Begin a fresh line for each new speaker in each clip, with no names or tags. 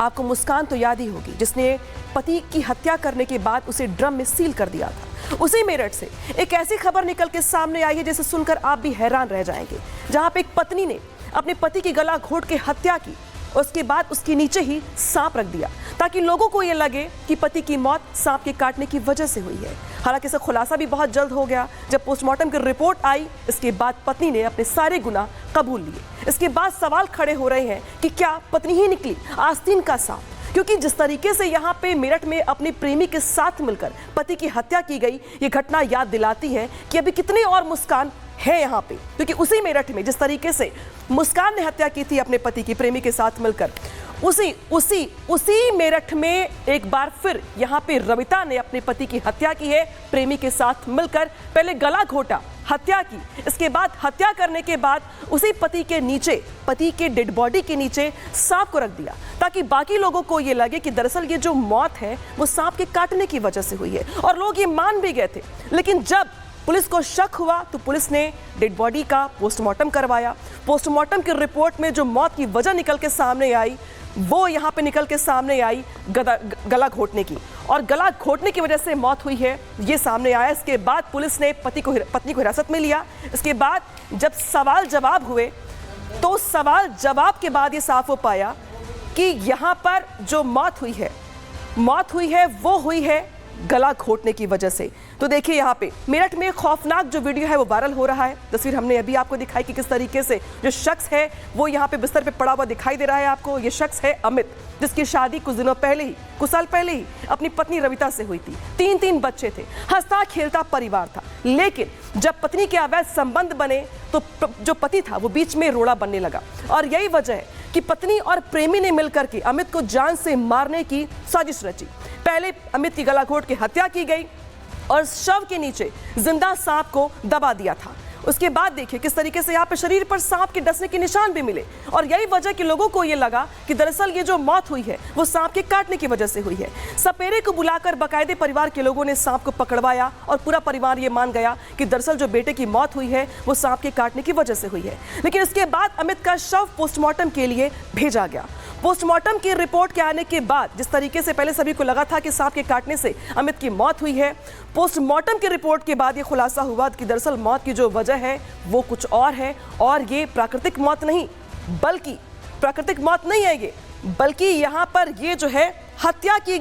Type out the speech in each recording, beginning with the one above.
आपको मुस्कान तो याद ही होगी, जिसने पति की हत्या करने के बाद उसे ड्रम में सील कर दिया था। उसी मेरठ से एक ऐसी खबर निकल के सामने आई है जिसे सुनकर आप भी हैरान रह जाएंगे, जहां पे एक पत्नी ने अपने पति की गला घोट के हत्या की, उसके बाद उसके नीचे ही सांप रख दिया ताकि लोगों को यह लगे कि पति की मौत सांप के काटने की वजह से हुई है। हालांकि इसका खुलासा भी बहुत जल्द हो गया। जब पोस्टमार्टम की रिपोर्ट आई, इसके बाद पत्नी ने अपने सारे गुनाह कबूल लिए। इसके बाद सवाल खड़े हो रहे हैं कि क्या पत्नी ही निकली आस्तीन का सांप, क्योंकि जिस तरीके से यहाँ पे मेरठ में अपने प्रेमी के साथ मिलकर पति की हत्या की गई, ये घटना याद दिलाती है कि अभी कितने और मुस्कान है यहाँ पे। क्योंकि उसी मेरठ में जिस तरीके से मुस्कान ने हत्या की थी अपने पति की प्रेमी के साथ मिलकर, उसी मेरठ में एक बार फिर यहाँ पे रविता ने अपने पति की हत्या की है प्रेमी के साथ मिलकर। पहले गला घोटा, हत्या की, इसके बाद हत्या करने के बाद उसी पति के नीचे, पति के डेड बॉडी के नीचे सांप को रख दिया ताकि बाकी लोगों को ये लगे कि दरअसल ये जो मौत है वो सांप के काटने की वजह से हुई है। और लोग ये मान भी गए थे। लेकिन जब पुलिस को शक हुआ तो पुलिस ने डेड बॉडी का पोस्टमार्टम करवाया। पोस्टमार्टम की रिपोर्ट में जो मौत की वजह निकल के सामने आई, वो यहाँ पे निकल के सामने आई गला घोटने की, और गला घोटने की वजह से मौत हुई है, ये सामने आया। इसके बाद पुलिस ने पत्नी को हिरासत में लिया। इसके बाद जब सवाल जवाब हुए तो सवाल जवाब के बाद ये साफ हो पाया कि यहाँ पर जो मौत हुई है वो हुई है गला घोटने की वजह से। तो देखिए यहाँ पे मेरठ में खौफनाक जो वीडियो है वो वायरल हो रहा है। तस्वीर हमने अभी आपको दिखाई कि किस तरीके से जो शख्स है वो यहाँ पे बिस्तर पे पड़ा हुआ दिखाई दे रहा है आपको। ये शख्स है अमित, जिसकी शादी कुछ साल पहले ही अपनी पत्नी रविता से हुई थी। 3 बच्चे थे, हंसता खेलता परिवार था। लेकिन जब पत्नी के अवैध संबंध बने तो जो पति था वो बीच में रोड़ा बनने लगा, और यही वजह है कि पत्नी और प्रेमी ने मिलकर के अमित को जान से मारने की साजिश रची। पहले अमित की गला घोट के हत्या की गई और शव के नीचे जिंदा सांप को दबा दिया था। उसके बाद देखिए किस तरीके से यहाँ पे शरीर पर सांप के डसने के निशान भी मिले, और यही वजह कि लोगों को ये लगा कि दरअसल ये जो मौत हुई है वो सांप के काटने की वजह से हुई है। सपेरे को बुलाकर बाकायदे परिवार के लोगों ने सांप को पकड़वाया और पूरा परिवार ये मान गया कि दरअसल जो बेटे की मौत हुई है वो सांप के काटने की वजह से हुई है। लेकिन इसके बाद अमित का शव पोस्टमार्टम के लिए भेजा गया। पोस्टमार्टम की रिपोर्ट के आने के बाद जिस तरीके से पहले सभी को लगा था कि सांप के काटने से अमित की मौत हुई है, पोस्टमार्टम की रिपोर्ट के बाद ये खुलासा हुआ कि दरअसल मौत की जो वजह है वो कुछ और है, और ये प्राकृतिक मौत नहीं है बल्कि यहाँ पर ये जो है हत्या की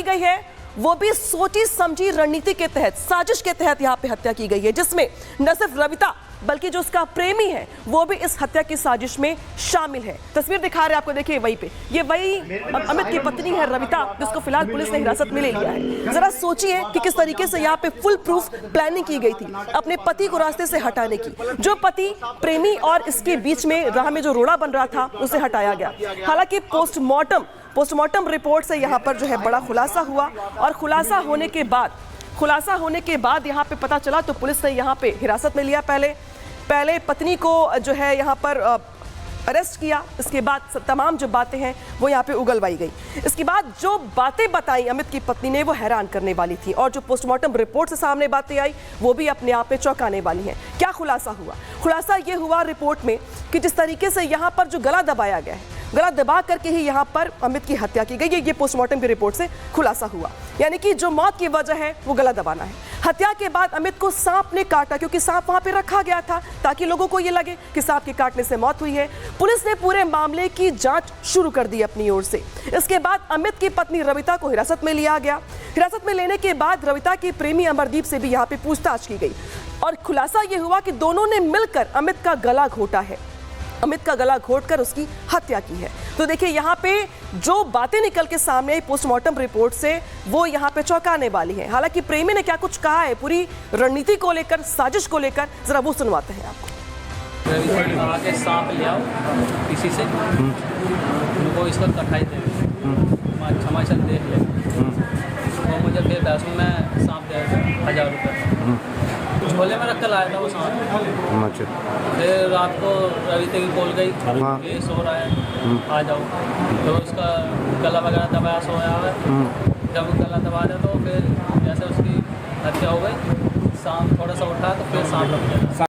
गई है, वो भी सोची समझी रणनीति के तहत, साजिश के तहत यहाँ पे हत्या की गई है, जिसमें न सिर्फ रविता बल्कि जो उसका प्रेमी है वो भी इस हत्या की साजिश में शामिल है। तस्वीर दिखा रहे हैं आपको, देखिए वहीं पे ये वही अमित की पत्नी है रविता, जिसको फिलहाल पुलिस ने हिरासत में ले लिया है। जरा सोचिए कि किस तरीके से यहाँ पे फुल प्रूफ प्लानिंग की गई थी अपने पति को रास्ते से हटाने की। जो पति, प्रेमी और इसके बीच में राह में जो रोड़ा बन रहा था उसे हटाया गया। हालांकि पोस्टमार्टम रिपोर्ट से यहाँ पर जो है बड़ा खुलासा हुआ, और खुलासा होने के बाद यहाँ पे पता चला तो पुलिस ने यहाँ पे हिरासत में लिया। पहले पत्नी को जो है यहाँ पर अरेस्ट किया। इसके बाद तमाम जो बातें हैं वो यहाँ पे उगलवाई गई। इसके बाद जो बातें बताई अमित की पत्नी ने वो हैरान करने वाली थी, और जो पोस्टमार्टम रिपोर्ट से सामने बातें आई वो भी अपने आप में चौंकाने वाली हैं। क्या खुलासा हुआ? खुलासा ये हुआ रिपोर्ट में कि जिस तरीके से यहाँ पर जो गला दबाया गया है, गला दबा करके ही यहाँ पर अमित की हत्या की गई है। ये पोस्टमार्टम की रिपोर्ट से खुलासा हुआ, यानी कि जो मौत की वजह है वो गला दबाना है। हत्या के बाद अमित को सांप ने काटा, क्योंकि सांप वहां पे रखा गया था ताकि लोगों को ये लगे कि सांप के काटने से मौत हुई है। पुलिस ने पूरे मामले की जांच शुरू कर दी अपनी ओर से। इसके बाद अमित की पत्नी रविता को हिरासत में लिया गया। हिरासत में लेने के बाद रविता की प्रेमी अमरदीप से भी यहाँ पे पूछताछ की गई, और खुलासा ये हुआ कि दोनों ने मिलकर अमित का गला घोटकर उसकी हत्या की है। तो देखिए यहाँ पे जो बातें निकल के सामने आई पोस्टमार्टम रिपोर्ट से वो यहाँ पे चौंकाने वाली है। हालांकि प्रेमी ने क्या कुछ कहा है पूरी रणनीति को लेकर, साजिश को लेकर, जरा वो सुनवाते हैं आपको।
आगे सांप ले आओ किसी से, उनको इसको कटाई दे, क्षमाचल दे ले, वो मुझे फिर पैसों में सांप दे 1000 रुपये झोले में रख कर लाया था वो सांप। फिर रात को रविता की कॉल गई, ये सो रहा है आ जाओ, तो उसका गला वगैरह दबाया, सोया है। जब गला दबा दिया तो फिर जैसे उसकी हत्या हो गई, सांप थोड़ा सा उठा तो फिर सांप लग गया।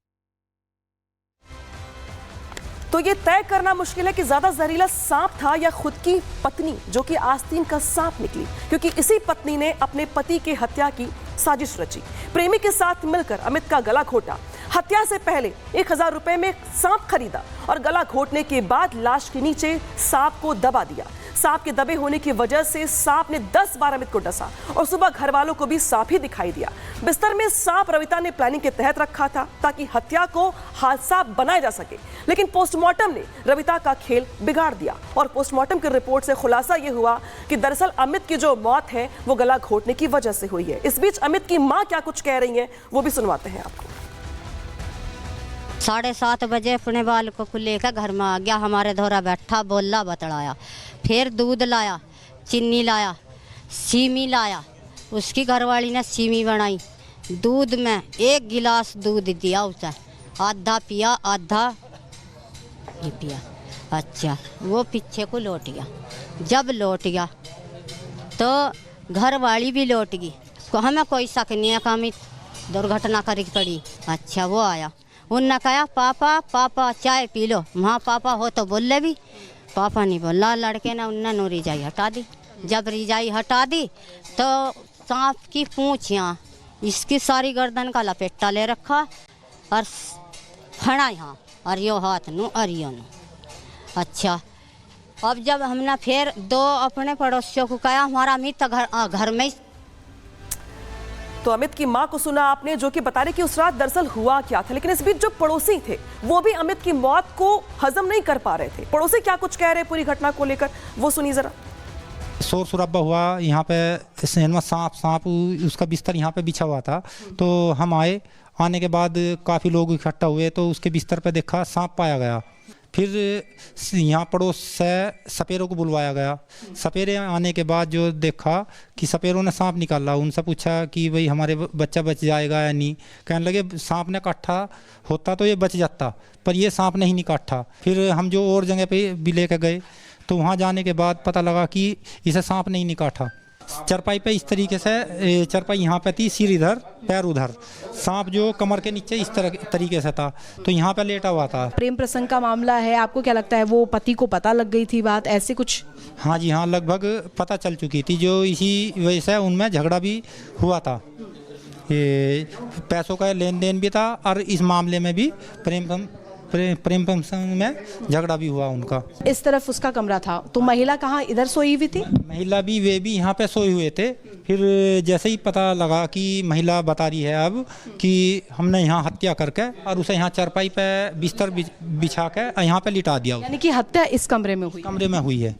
तो ये तय करना मुश्किल है कि ज्यादा जहरीला सांप था या खुद की पत्नी जो कि आस्तीन का सांप निकली, क्योंकि इसी पत्नी ने अपने पति की हत्या की साजिश रची। प्रेमी के साथ मिलकर अमित का गला घोटा। हत्या से पहले 1000 रुपए में सांप खरीदा और गला घोटने के बाद लाश के नीचे सांप को दबा दिया। सांप के दबे होने की वजह से सांप ने 10 बार अमित को डसा और सुबह घर वालों को भी सांप ही दिखाई दिया। बिस्तर में सांप रविता ने प्लानिंग के तहत रखा था ताकि हत्या को हादसा बनाया जा सके, लेकिन पोस्टमार्टम ने रविता का खेल बिगाड़ दिया और पोस्टमार्टम की रिपोर्ट से खुलासा यह हुआ कि दरअसल अमित की जो मौत है वो गला घोटने की वजह से हुई है। इस बीच अमित की मां क्या कुछ कह रही है वो भी सुनवाते हैं आपको।
7:30 बजे अपने बालकों को लेकर घर में आ गया, हमारे धोरा बैठा, बोला बतलाया, फिर दूध लाया, चीनी लाया, सीमी लाया। उसकी घरवाली ने सीमी बनाई, दूध में 1 गिलास दूध दिया उसे, आधा पिया आधा ये पिया। अच्छा, वो पीछे को लौट गया। जब लौट गया तो घरवाली भी लौट गई, हमें कोई शक नहीं है कि दुर्घटना करी पड़ी। अच्छा, वो आया, उनने कहा पापा पापा चाय पी लो। वहाँ पापा हो तो बोले भी, पापा नहीं बोला। लड़के ने उनने नो रिजाई हटा दी। जब रिजाई हटा दी तो सांप की पूँछ यहाँ, इसकी सारी गर्दन का लपेटा ले रखा और फड़ा यहाँ और यो हाथ नू और यो नू। अच्छा, अब जब हमने फिर 2 अपने पड़ोसियों को कहा, हमारा अमित घर में।
तो अमित की मां को सुना आपने, जो कि बता रहे कि उस रात दरअसल हुआ क्या था, लेकिन इस बीच जो पड़ोसी थे वो भी अमित की मौत को हजम नहीं कर पा रहे थे। पड़ोसी क्या कुछ कह रहे पूरी घटना को लेकर वो सुनिए जरा।
शोर शराबा हुआ यहाँ पे, सांप उसका बिस्तर यहाँ पे बिछा हुआ था। तो हम आने के बाद काफ़ी लोग इकट्ठा हुए तो उसके बिस्तर पे देखा सांप पाया गया। फिर यहाँ पड़ोस से सपेरों को बुलवाया गया। सपेरे आने के बाद जो देखा कि सपेरों ने सांप निकाला, उनसे पूछा कि भाई हमारे बच्चा बच जाएगा या नहीं। कहने लगे सांप ने काटा होता तो ये बच जाता, पर ये सांप नहीं काटा। फिर हम जो और जगह पे भी लेकर गए तो वहाँ जाने के बाद पता लगा कि इसे सांप नहीं काटा। चरपाई पे इस तरीके से, चरपाई यहाँ पे थी, सिर इधर पैर उधर, सांप जो कमर के नीचे इस तरीके से था, तो यहाँ पे लेटा हुआ था।
प्रेम प्रसंग का मामला है, आपको क्या लगता है वो पति को पता लग गई थी बात, ऐसे कुछ?
हाँ जी हाँ, लगभग पता चल चुकी थी। जो इसी वजह से उनमें झगड़ा भी हुआ था, ये पैसों का लेन देन भी था और इस मामले में भी प्रेम प्रसंग में झगड़ा भी हुआ उनका।
इस तरफ उसका कमरा था, तो महिला कहाँ इधर सोई हुई थी?
महिला भी, वे भी यहाँ पे सोए हुए थे। फिर जैसे ही पता लगा कि महिला बता रही है अब कि हमने यहाँ हत्या करके और उसे यहाँ चरपाई पे बिस्तर बिछा के यहाँ पे लिटा दिया,
यानी कि हत्या इस कमरे में हुई?
कमरे में हुई है।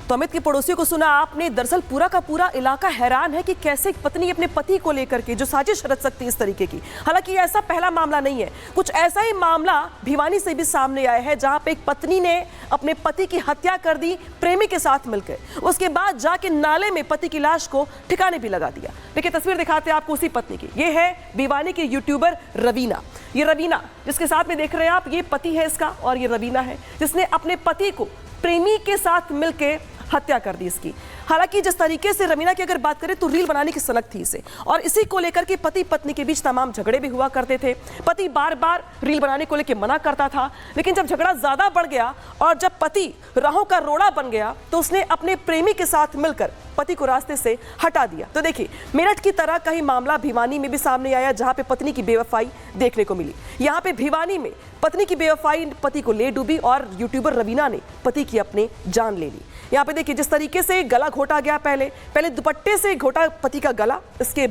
तो अमित के पड़ोसियों को सुना आपने। दरअसल पूरा का पूरा इलाका हैरान है कि कैसे एक पत्नी अपने पति को लेकर के जो साजिश रच सकती है इस तरीके की। हालांकि ऐसा पहला मामला नहीं है, कुछ ऐसा ही मामला भिवानी से भी सामने आया है, जहां पे एक पत्नी ने अपने पति की हत्या कर दी प्रेमी के साथ मिलकर। उसके बाद जाके नाले में पति की लाश को ठिकाने भी लगा दिया। देखिए तस्वीर दिखाते हैं आपको उसी पत्नी की। ये है भिवानी की यूट्यूबर रवीना। ये रवीना जिसके साथ में देख रहे हैं आप, ये पति है इसका, और ये रवीना है जिसने अपने पति को प्रेमी के साथ मिलकर हत्या कर दी इसकी। हालांकि जिस तरीके से रवीना की अगर बात करें तो रील बनाने की सनक थी इसे, और इसी को लेकर के पति पत्नी के बीच तमाम झगड़े भी हुआ करते थे। पति बार बार रील बनाने को लेकर मना करता था, लेकिन जब झगड़ा ज्यादा बढ़ गया और जब पति राहों का रोड़ा बन गया तो उसने अपने प्रेमी के साथ मिलकर पति को रास्ते से हटा दिया। तो देखिए मेरठ की तरह का ही मामला भिवानी में भी सामने आया, जहां पे पत्नी की बेवफाई देखने को मिली। यहाँ पे भिवानी में पत्नी की बेवफाई पति को ले डूबी और यूट्यूबर रवीना ने पति की अपनी जान ले ली। यहाँ पे देखिए जिस तरीके से गला घोटा गया, पहले दुपट्टे से घोटा पति का गला, इसके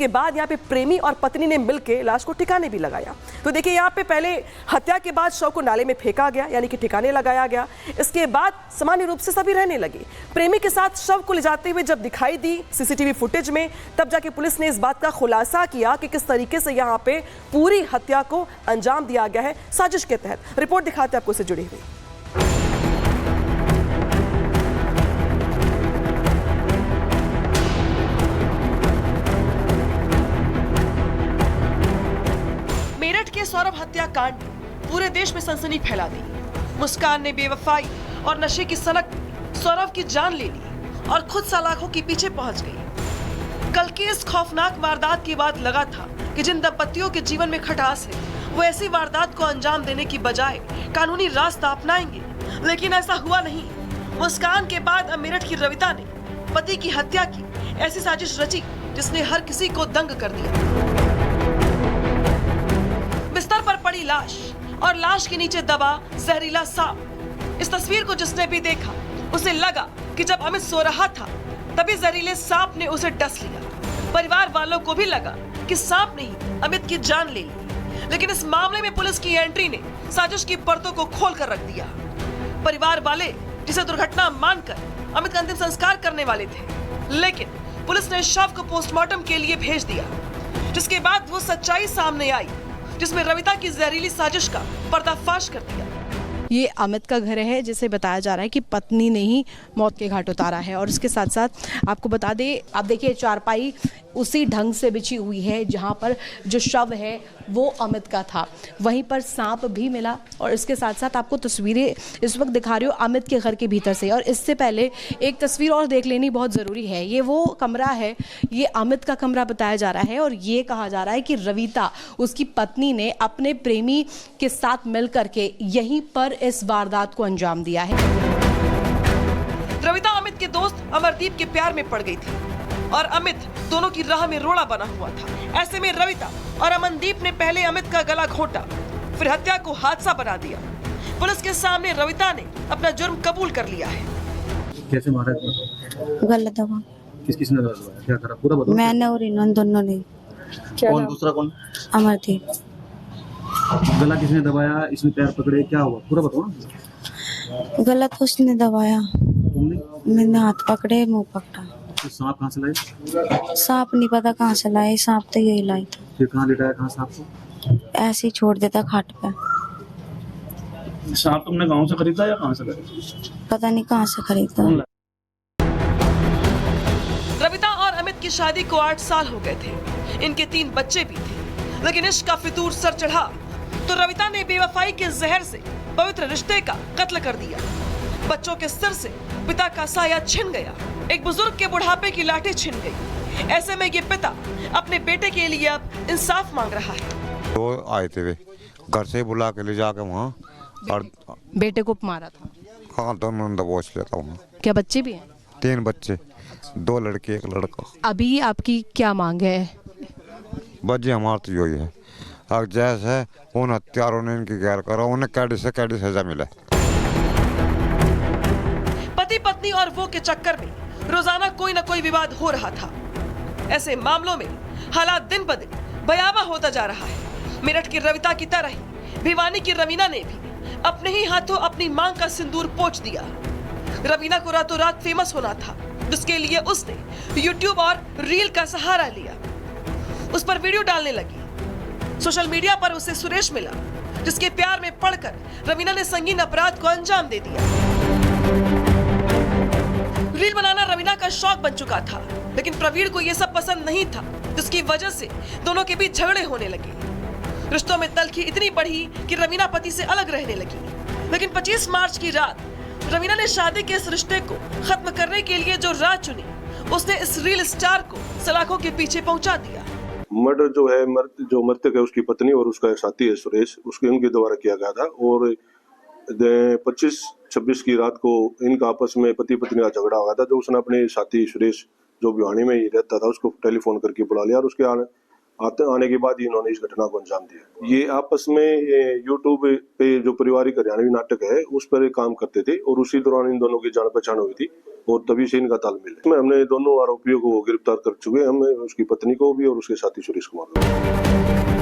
बाद यहाँ पे प्रेमी और पत्नी ने मिलकर लाश को ठिकाने भी लगाया। तो देखिए यहाँ पे पहले हत्या के बाद शव को नाले में फेंका गया, यानी कि ठिकाने लगाया गया। इसके बाद सामान्य रूप से सभी रहने लगे। प्रेमी के साथ शव को ले जाते हुए जब दिखाई दी सीसीटीवी फुटेज में, तब जाके पुलिस ने इस बात का खुलासा किया कि किस तरीके से यहाँ पे पूरी हत्या को अंजाम दिया गया है साजिश के तहत। रिपोर्ट दिखाते आपको इससे जुड़ी हुई। मेरठ के सौरभ हत्याकांड पूरे देश में सनसनी फैला दी। मुस्कान ने बेवफाई और नशे की सनक सौरभ की जान ले ली और खुद सलाखों के पीछे पहुंच गई। कल की इस खौफनाक वारदात के बाद लगा था कि जिन दंपतियों के जीवन में खटास है वो ऐसी वारदात को अंजाम देने की बजाय कानूनी रास्ता अपनाएंगे, लेकिन ऐसा हुआ नहीं। मुस्कान के बाद अब मेरठ की रविता ने पति की हत्या की ऐसी साजिश रची जिसने हर किसी को दंग कर दिया। बिस्तर पर पड़ी लाश और लाश के नीचे दबा जहरीला सांप। इस तस्वीर को जिसने भी देखा उसे लगा कि जब अमित सो रहा था तभी जहरीले सांप ने उसे डस लिया। परिवार वालों को भी लगा कि सांप ने ही अमित की जान ले ली, लेकिन इस मामले में पुलिस की एंट्री ने साजिश की परतों को खोल कर रख दिया। परिवार वाले जिसे दुर्घटना मानकर अमित का अंतिम संस्कार करने वाले थे, लेकिन पुलिस ने शव को पोस्टमार्टम के लिए भेज दिया, जिसके बाद वो सच्चाई सामने आई जिसमें रविता की जहरीली साजिश का पर्दाफाश कर दिया।
ये अमित का घर है जिसे बताया जा रहा है कि पत्नी ने ही मौत के घाट उतारा है। और इसके साथ साथ आपको बता दें, आप देखिए चारपाई उसी ढंग से बिछी हुई है जहां पर जो शव है वो अमित का था, वहीं पर सांप भी मिला। और इसके साथ साथ आपको तस्वीरें इस वक्त दिखा रही हूँ अमित के घर के भीतर से। और इससे पहले एक तस्वीर और देख लेनी बहुत ज़रूरी है। ये वो कमरा है, ये अमित का कमरा बताया जा रहा है और ये कहा जा रहा है कि रविता उसकी पत्नी ने अपने प्रेमी के साथ मिल करके यहीं पर इस वारदात को अंजाम दिया है।
रविता अमित के दोस्त अमरदीप के प्यार में पड़ गई थी और अमित दोनों की राह में रोड़ा बना हुआ था। ऐसे में रविता और अमनदीप ने पहले अमित का गला घोटा, फिर हत्या को हादसा बना दिया। पुलिस के सामने रविता ने अपना जुर्म कबूल कर लिया है।
कैसे मारा?
गलत दबा।
किसने दबाया? क्या करा? पूरा बताओ।
मैंने और इन्होंने दोनों ने।
कौन? दूसरा कौन?
अमरदीप।
गला किसने दबाया? इसने पैर पकड़े? क्या हुआ? पूरा बताओ ना।
गलत उसने दबाया,
तुमने?
मैंने हाथ पकड़े, मुंह पकड़ा।
तो सांप कहाँ से लाए?
सांप नहीं पता कहाँ से लाए, सांप तो यही लाई था।
फिर कहाँ लिटाया? कहाँ सांप को?
ऐसे ही छोड़ देता खाट पे।
सांप तुमने गांव से खरीदा या कहाँ से लाया?
पता नहीं कहाँ से खरीदा।
रविता और अमित की शादी को 8 साल हो गए थे। इनके 3 बच्चे भी थे, लेकिन इश्क का फितूर सर चढ़ा तो रविता ने बेवफाई के जहर से पवित्र रिश्ते का कत्ल कर दिया। बच्चों के सिर से पिता का साया छिन गया, एक बुजुर्ग के बुढ़ापे की लाठी छिन गई। ऐसे में ये पिता अपने बेटे के लिए अब इंसाफ मांग रहा है।
तो आए थे वे घर से बुला के ले जाके वहाँ और
बेटे को मारा था।
हाँ, दोनों दबोच लेता वहाँ।
क्या बच्चे भी हैं?
3 बच्चे, 2 लड़के 1 लड़का।
अभी आपकी क्या मांग है?
बच्चे हमारा तो यही है, अब जैसे उन हत्यारों ने इनकी गैर करा, उन्हें कैडी से कैडी सजा मिले।
पति पत्नी और वो के चक्कर में रोजाना कोई न कोई विवाद हो रहा था। ऐसे मामलों में हालात दिन ब दिन भयावह होता जा रहा है। मेरठ की रविता की तरह ही भिवानी की रवीना ने भी अपने ही हाथों अपनी मांग का सिंदूर पोंछ दिया। रवीना को रातों रात फेमस होना था, जिसके लिए उसने यूट्यूब और रील का सहारा लिया। उस पर वीडियो डालने लगी। सोशल मीडिया पर उसे सुरेश मिला, जिसके प्यार में पड़कर रवीना ने संगीन अपराध को अंजाम दे दिया। रील बनाना रवीना का शौक बन चुका था, लेकिन प्रवीण को यह सब पसंद नहीं था, जिसकी वजह से दोनों के बीच झगड़े होने लगे। रिश्तों में तल्खी इतनी बढ़ी कि रवीना पति से अलग रहने लगी। लेकिन 25 मार्च की रात रवीना ने शादी के इस रिश्ते को खत्म करने के लिए जो राह चुनी, उसने इस रील स्टार को सलाखों के पीछे पहुंचा दिया।
मर्डर जो है, जो मृतक है उसकी पत्नी और उसका एक साथी है सुरेश, उसके उनके द्वारा किया गया था। और 25-26 की रात को इनका आपस में पति पत्नी का झगड़ा हुआ था। जो उसने अपने साथी सुरेश जो भिवानी में ही रहता था उसको टेलीफोन करके बुला लिया और उसके आने के बाद ही इन्होंने इस घटना को अंजाम दिया। ये आपस में यूट्यूब पे जो पारिवारिक हरियाणवी नाटक है उस पर काम करते थे और उसी दौरान इन दोनों की जान पहचान हुई थी और तभी से इनका तालमेल है। हमने दोनों आरोपियों को गिरफ्तार कर चुके हैं, हम उसकी पत्नी को भी और उसके साथी सुरेश कुमार को।